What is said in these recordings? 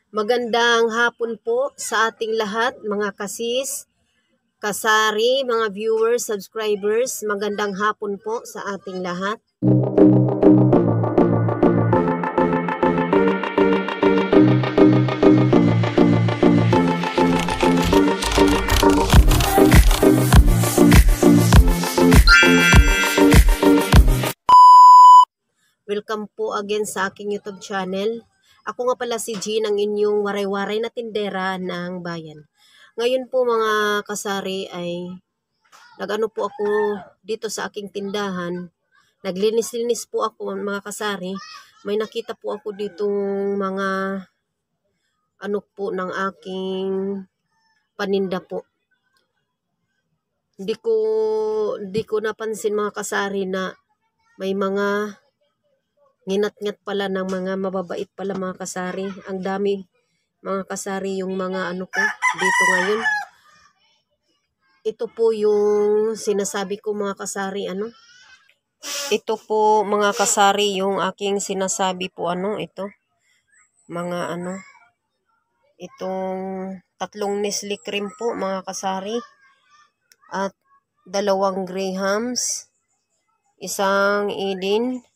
Magandang hapon po sa ating lahat, mga kasis, kasari, mga viewers, subscribers. Magandang hapon po sa ating lahat. Welcome po again sa aking YouTube channel. Ako nga pala si Jean, ang inyong waray-waray na tindera ng bayan. Ngayon po mga kasari ay nag-ano po ako dito sa aking tindahan. Naglinis-linis po ako mga kasari. May nakita po ako ditong mga ano po ng aking paninda po. Hindi ko napansin mga kasari na may mga nginat-ngat pala ng mga mababait pala mga kasari. Ang dami mga kasari yung mga ano ko dito ngayon. Ito po yung sinasabi ko mga kasari ano. Ito po mga kasari yung aking sinasabi po ano ito. Mga ano. Itong 3 Nestle cream po mga kasari. At 2 Grahams. 1 Eden.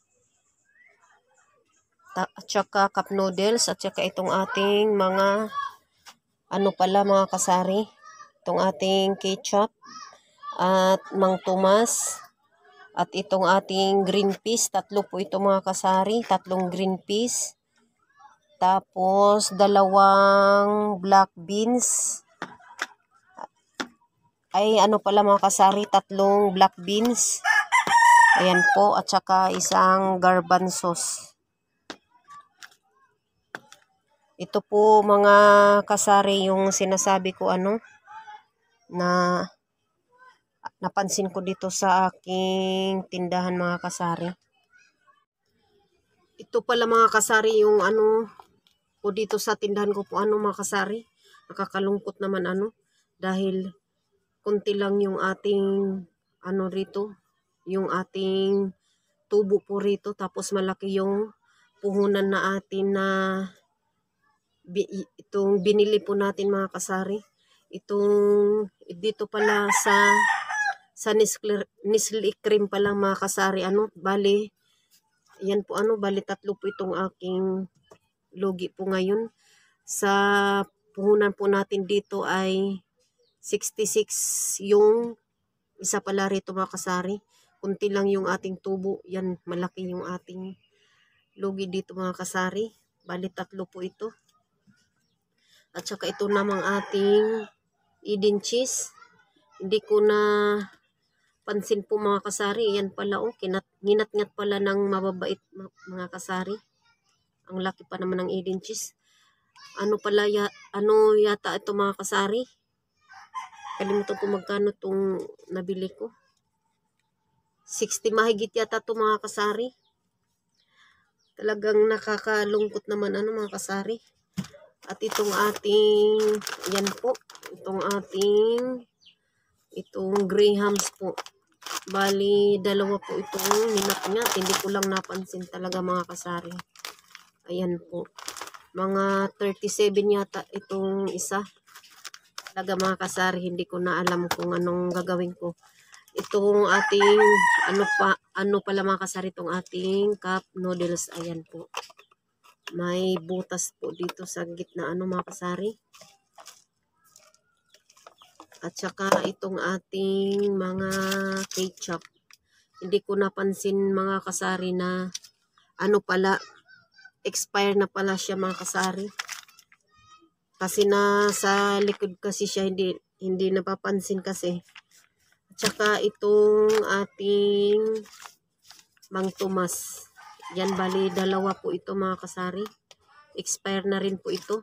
At saka cup noodles at saka itong ating mga ano pala mga kasari, itong ating ketchup at Mang Tomas at itong ating green peas, 3 po ito mga kasari, 3 green peas, tapos 2 black beans, ay ano pala mga kasari, 3 black beans, ayan po, at saka 1 garbanzos. Ito po mga kasari yung sinasabi ko ano na napansin ko dito sa aking tindahan mga kasari. Ito pala mga kasari yung ano po dito sa tindahan ko po ano mga kasari. Nakakalungkot naman ano dahil konti lang yung ating ano rito, yung ating tubo po rito, tapos malaki yung puhunan na atin na itong binili po natin mga kasari. Itong dito pala sa Nestle cream pala mga kasari ano, bali yan po ano, bali 3 po itong aking lugi po ngayon. Sa puhunan po natin dito ay 66 yung isa pala rito mga kasari. Kunti lang yung ating tubo, yan malaki yung ating lugi dito mga kasari. Bali 3 po ito. At saka ito namang ating Eden cheese. Hindi ko na pansin po mga kasari. Yan pala oh, nginat-ngat pala ng mababait mga kasari. Ang laki pa naman ng Eden cheese. Ano pala ano yata ito mga kasari? Kalimutan ko magkano itong nabili ko. 60 mahigit yata ito mga kasari. Talagang nakakalungkot naman ano mga kasari. At itong ating, yan po, itong Grahams po. Bali, 2 po itong ninat-ngat. Hindi ko lang napansin talaga mga kasari. Ayan po. Mga 37 yata itong isa. Talaga mga kasari, hindi ko na alam kung anong gagawin ko. Itong ating, ano pala mga kasari, itong ating cup noodles. Ayan po. May butas po dito sa gitna ano mga kasari. At saka itong ating mga ketchup. Hindi ko napansin mga kasari na ano pala, expire na pala siya mga kasari. Kasi nasa likod kasi siya, hindi napapansin kasi. At saka itong ating Mang Tomas. Yan bali 2 po ito mga kasari. Expire na rin po ito.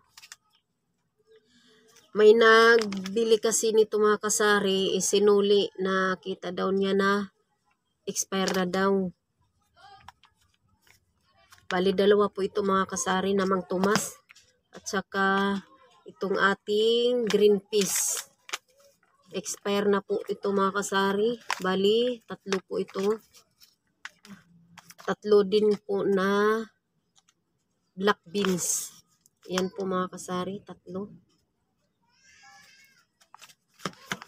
May nagbili kasi nito mga kasari, isinuli na kita daw niya na expire na daw. Bali 2 po ito mga kasari na Mang Tomas. At saka itong ating green peas. Expire na po ito mga kasari. Bali 3 po ito. 3 din po na black beans. Yan po mga kasari, 3.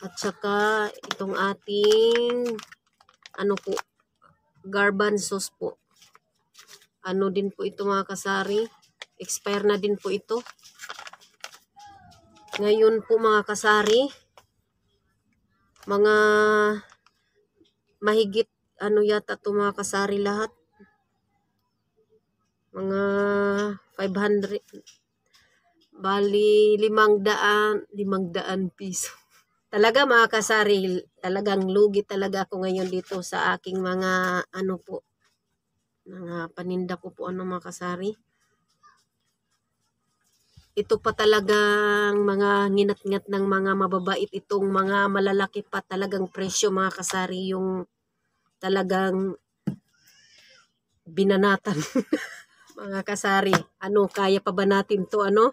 At saka itong ating ano po, garbanzos po. Ano din po ito mga kasari. Expire na din po ito. Ngayon po mga kasari, mga mahigit ano yata ito mga kasari lahat. Mga 500, bali 500 piso. Talaga mga kasari, talagang lugi talaga ako ngayon dito sa aking mga ano po, mga paninda ko po ano mga kasari. Ito pa talagang mga nginat-ngat ng mga mababait, itong mga malalaki pa talagang presyo mga kasari, yung talagang binanatan. Mga kasari, ano, kaya pa ba natin to ano?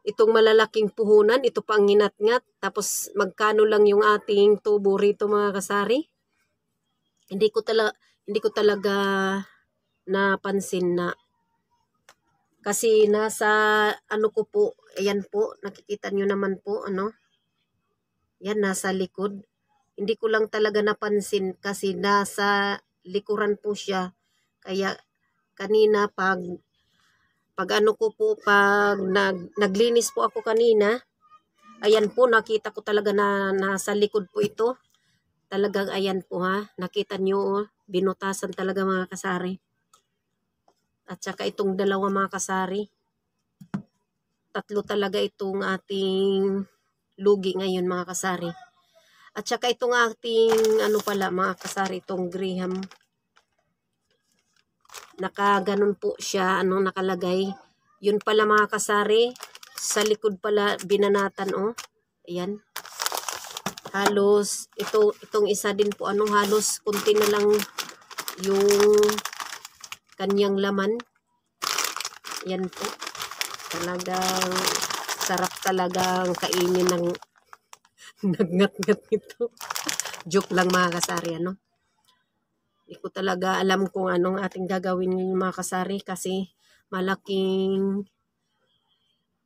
Itong malalaking puhunan, ito pang nginat-ngat, tapos magkano lang yung ating tubo rito mga kasari? Hindi ko talaga napansin na, kasi nasa ano ko po, ayan po, nakikita nyo naman po, ano? Yan, nasa likod. Hindi ko lang talaga napansin kasi nasa likuran po siya. Kaya kanina pag ano ko po, pag naglinis po ako kanina, ayan po, nakita ko talaga na nasa likod po ito. Talagang ayan po ha, nakita nyo, oh, binutasan talaga mga kasari. At saka itong dalawa mga kasari, 3 talaga itong ating lugi ngayon mga kasari. At saka itong ating ano pala mga kasari, itong Graham. Nakaganon po siya, ano nakalagay. Yun pala mga kasari, sa likod pala binanatan, oh. Ayan. Halos itong isa din po, ano, halos kunti na lang yung kanyang laman. Yan po. Talagang sarap talagang kainin ng nagngat-ngat nito. Joke lang mga kasari, ano. Hindi ko talaga alam kung anong ating gagawin ng mga kasari kasi malaking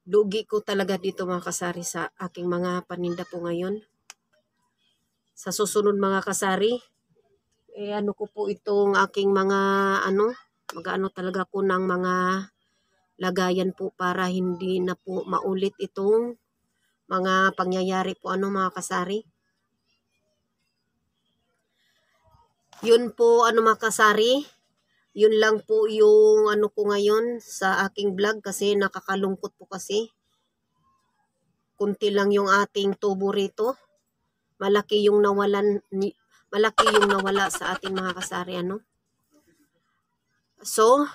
lugi ko talaga dito mga kasari sa aking mga paninda po ngayon. Sa susunod mga kasari, ano ko po itong aking mga ano, mag-ano talaga ko ng mga lagayan po para hindi na po maulit itong mga pangyayari po ano mga kasari. Yun po ano mga kasari, yun lang po yung ano ko ngayon sa aking vlog kasi nakakalungkot po kasi. Kunti lang yung ating tubo rito. Malaki yung nawala sa ating mga kasari, ano. So,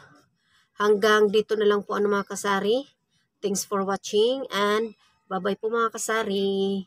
hanggang dito na lang po ano mga kasari. Thanks for watching and bye-bye po mga kasari.